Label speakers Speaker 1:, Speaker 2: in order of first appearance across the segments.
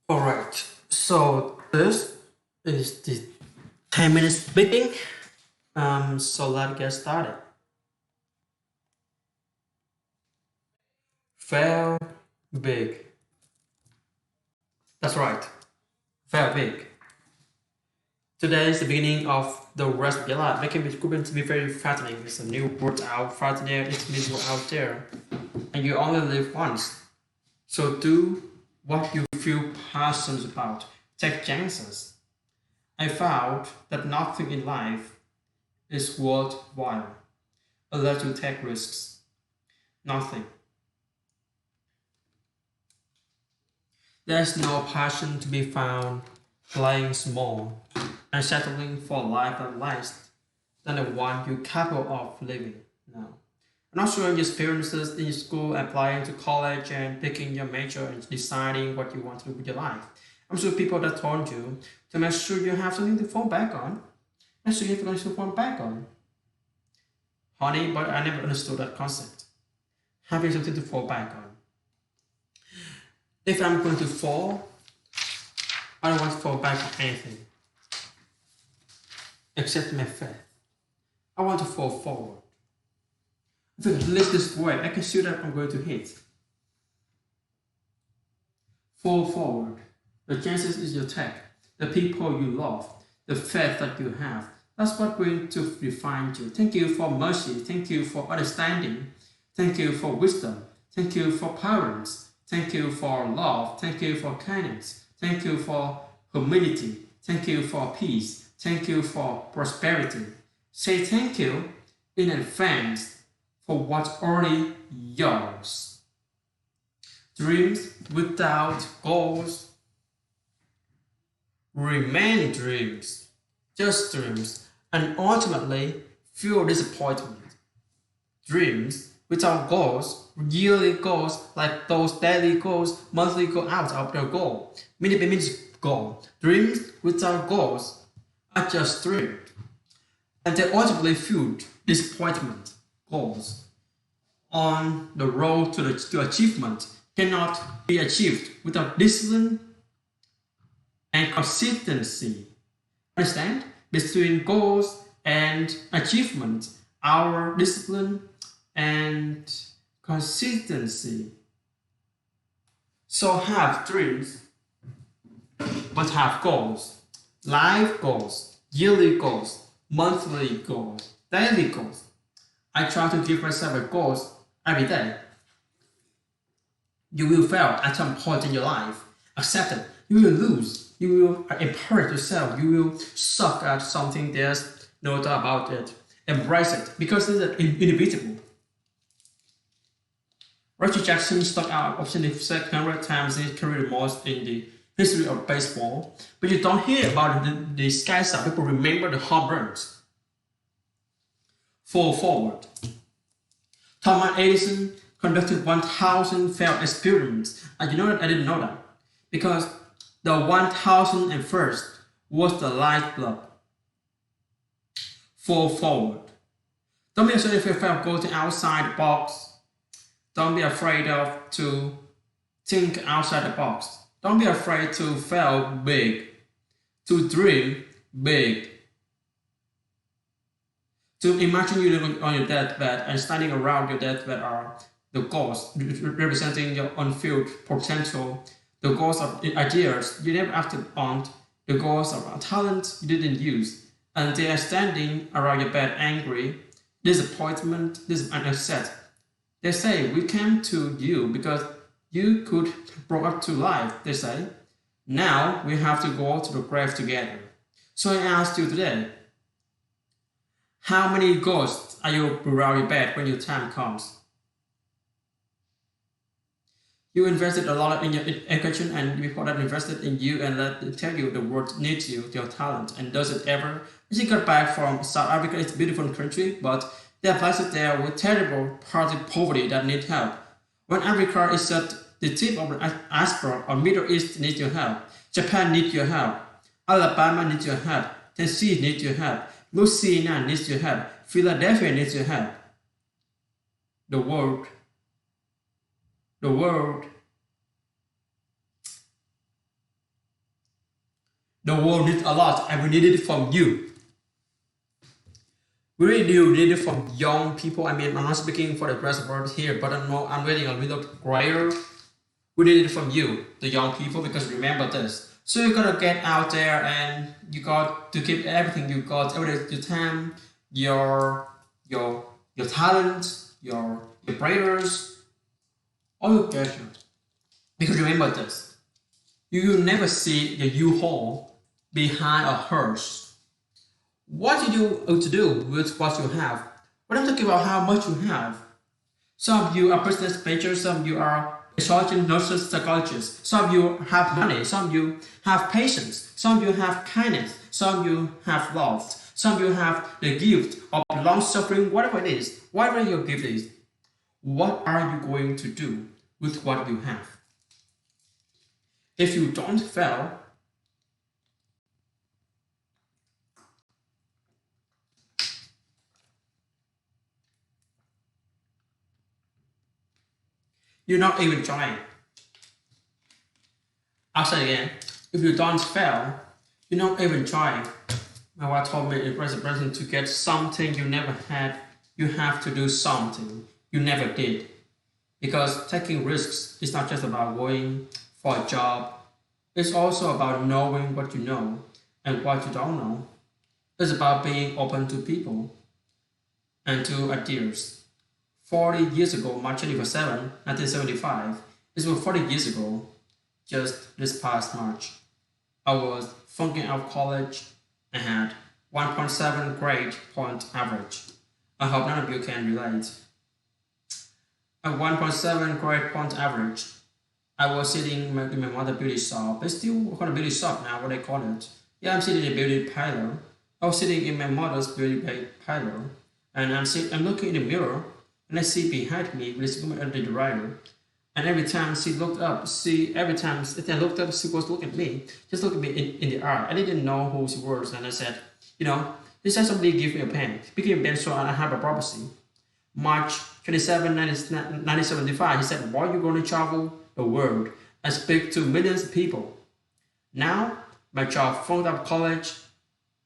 Speaker 1: Alright, so this is the 10 minutes speaking. So let's get started. Fail big. That's right, fail big. Today is the beginning of the rest of your life. Making it going to be very fattening. It's a new word out there, it means you're out there. And you only live once. So do what you feel passionate about. Take chances. I found that nothing in life is worthwhile unless you take risks. Nothing. There's no passion to be found playing small and settling for life that lasts than the one you're capable of living now. I'm not sure your experiences in school, applying to college and picking your major and deciding what you want to do with your life. I'm sure people that told you to make sure you have something to fall back on. Make sure you have something to fall back on. Honey, but I never understood that concept. Having something to fall back on. If I'm going to fall, I don't want to fall back on anything except my faith. I want to fall forward. If I live this way, I can see that I'm going to hit. Fall forward. The chances is your tech, the people you love, the faith that you have. That's what's going to define you. Thank you for mercy. Thank you for understanding. Thank you for wisdom. Thank you for parents. Thank you for love. Thank you for kindness. Thank you for humility. Thank you for peace. Thank you for prosperity. Say thank you in advance for what's already yours. Dreams without goals remain dreams, just dreams, and ultimately feel disappointment. Dreams without goals, yearly goals like those daily goals, monthly goals out of their goal. Means goal. Dreams without goals are just dreams. And they ultimately feel disappointment. Goals on the road to achievement cannot be achieved without discipline and consistency. Understand? Between goals and achievement, our discipline and consistency. So have dreams, but have goals. Life goals, yearly goals, monthly goals, daily goals. I try to give myself a goals every day. You will fail at some point in your life. Accept it. You will lose. You will encourage yourself. You will suck at something. There's no doubt about it. Embrace it because it's inevitable. Reggie Jackson struck out option 100 times in his career, most in the history of baseball. But you don't hear about the sky side. People remember the home runs. Fall forward. Thomas Edison conducted 1,000 failed experiments. And you know that I didn't know that. Because the 1,001st was the light bulb. Fall forward. Don't be afraid if you fail, go to outside the box. Don't be afraid of to think outside the box. Don't be afraid to fail big. To dream big. To imagine you living on your deathbed and standing around your deathbed are the goals representing your unfulfilled potential, the goals of ideas you never acted on, the goals of talent you didn't use, and they are standing around your bed angry, disappointment, upset. They say, we came to you because you could brought up to life, they say. Now we have to go to the grave together. So I ask you today, how many ghosts are you around your bed when your time comes? You invested a lot in your education and people that invested in you and let tell you the world needs you, your talent, and does it ever? As you got back from South Africa, it's a beautiful country, but there are places there with terrible poverty that need help. When Africa is at the tip of the iceberg, or Middle East needs your help, Japan needs your help, Alabama needs your help, Tennessee needs your help, Louisiana needs your help, Philadelphia needs your help. The world The world needs a lot, and we need it from you. We really do need it from young people. I mean, I'm not speaking for the rest of the world here, but I'm reading a little grayer. We need it from you, the young people, because remember this. So you gotta get out there and you got to keep everything you got, everything, your time, your talent, your prayers, all your pleasure. Because remember this. You will never see the U-Haul behind a hearse. What you do to do with what you have? What I'm talking about how much you have. Some of you are business majors, some of you are psychologists, nurses, psychologists. Some of you have money, some of you have patience, some of you have kindness, some of you have love, some of you have the gift of long suffering, whatever it is, whatever your gift is. What are you going to do with what you have? If you don't fail, you're not even trying. I'll say it again. If you don't fail, you're not even trying. My wife told me in present to get something you never had, you have to do something you never did. Because taking risks is not just about going for a job. It's also about knowing what you know and what you don't know. It's about being open to people and to ideas. 40 years ago, March 27, 1975, this was 40 years ago, just this past March. I was flunking out of college and had 1.7 grade point average. I hope none of you can relate. At 1.7 grade point average, I was sitting in my mother's beauty shop. It's still called a beauty shop now, what they call it. Yeah, I'm sitting in a beauty parlor. I was sitting in my mother's beauty parlor, and I'm looking in the mirror, and I see behind me this woman under the dryer. And every time she looked up, every time I looked up, she was looking at me, just looking at me in the eye. I didn't know who she was, and I said, this said somebody give me a pen. Speaking of pen, so I have a prophecy. March 27, 1975, he said, why are you going to travel the world and speak to millions of people? Now, my child phoned up college.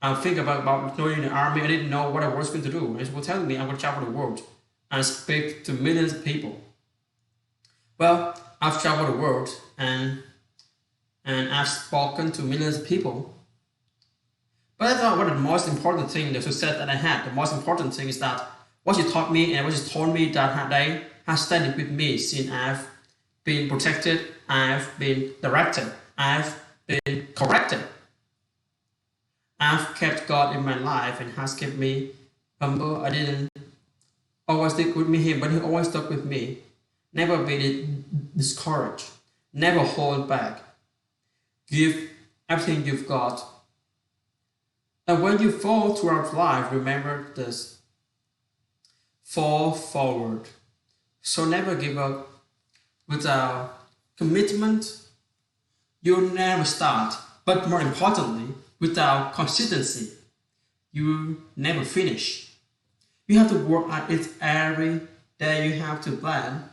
Speaker 1: I think about joining the army. I didn't know what I was going to do. And he was telling me I'm going to travel the world and speak to millions of people. Well, I've traveled the world and I've spoken to millions of people. But I thought what the most important thing, the success that I had, the most important thing is that what you taught me and what you told me that day has stayed with me since I've been protected, I've been directed, I've been corrected. I've kept God in my life and has kept me humble. I didn't always stick with him, but he always stuck with me. Never be discouraged. Never hold back. Give everything you've got. And when you fall throughout life, remember this. Fall forward. So never give up. Without commitment, you'll never start. But more importantly, without consistency, you never finish. You have to work at it every day. You have to plan.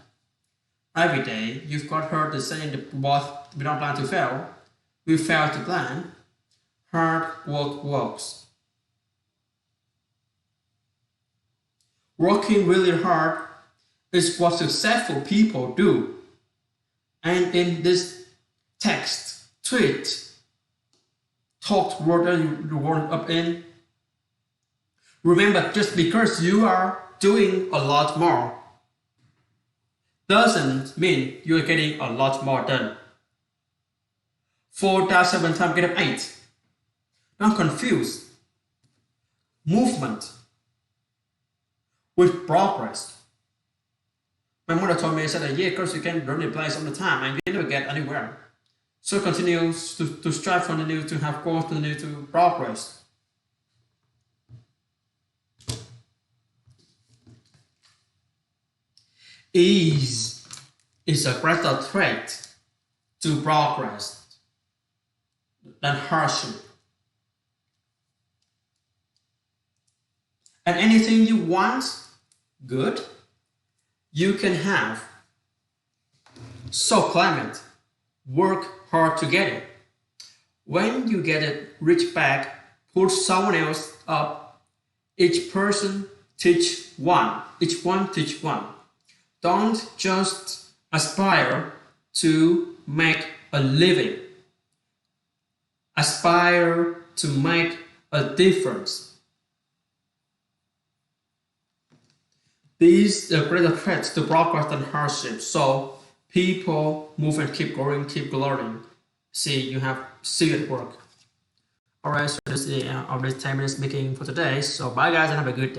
Speaker 1: Every day, you've got heard the saying that we don't plan to fail. We fail to plan. Hard work works. Working really hard is what successful people do. And in this text, tweet, talk, word you word up in, remember, just because you are doing a lot more doesn't mean you're getting a lot more done. 4 down 7 times get up 8. Don't confuse movement with progress. My mother told me, I said, yeah, because you can run a place all the time and you never get anywhere. So continue to strive, continue to have growth, continue to progress. Ease is a greater threat to progress than hardship. And anything you want, good, you can have. So claim it. Work hard to get it. When you get a rich back, put someone else up. Each person teach one. Each one teach one. Don't just aspire to make a living. Aspire to make a difference. These are greater threats to progress than hardship. So people move and keep growing, keep learning. See, you have see at work. Alright, so this is our 10 minutes making for today. So bye guys and have a good day.